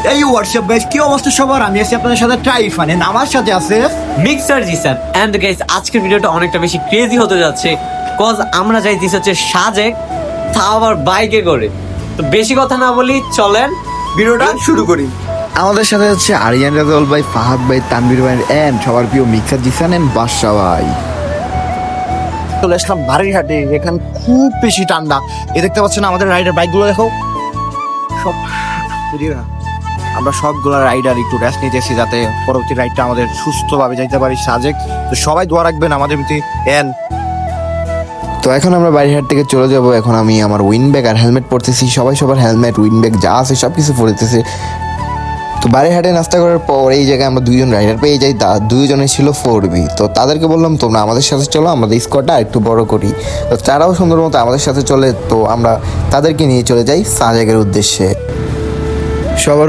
এই WhatsApp guys, কি অবস্থা সবার? আমি আছি আপনাদের সাথে ট্রাইফান, এন্ড আমার সাথে আছে মিক্সার জিসান এন্ড গাইস, আজকের ভিডিওটা অনেকটা বেশি ক্রেজি হতে যাচ্ছে কজ আমরা যাইতেছি হচ্ছে সাজেক, তাও আবার বাইকে করে। তো বেশি কথা না বলি, চলেন ভিডিওটা শুরু করি। আমাদের সাথে হচ্ছে আরিয়ান রাজাউল ভাই, ফাহাদ ভাই, তানভীর ভাই এন্ড সবার প্রিয় মিক্সার জিসান এন্ড বাদশা ভাই। চলে আসলাম বাড়িরহাটে। এখানে খুব বেশি ঠান্ডা। এ দেখতে পাচ্ছেন আমাদের রাইডার বাইকগুলো, দেখো সব। আমরা সবগুলো রাইডার একটু রেস্ট নিতেছি যাতে পরবর্তী রাইডটা আমাদের সুস্থভাবে যাইতে পারি সাজেক। তো সবাই দোয়া রাখবেন আমাদের প্রতি। তো এখন আমরা বাড়িহাট থেকে চলে যাব। এখন আমি আমার উইন্ডব্যাগ আর হেলমেট পরতেছি, সবাই সবার হেলমেট উইন্ডব্যাগ যা আছে সব কিছু পরতেছে। তো বাড়িহাটে নাস্তা করার পর এই জায়গায় আমরা দুইজন রাইডার পেয়ে যাই, দুইজনে ছিল 4B। তো তাদেরকে বললাম তোমরা আমাদের সাথে চলো, আমাদের স্কোয়াডটা একটু বড় করি। তো তারাও সুন্দর মতো আমাদের সাথে চলে। তো আমরা তাদেরকে নিয়ে চলে যাই সাজেকের উদ্দেশ্যে। সবার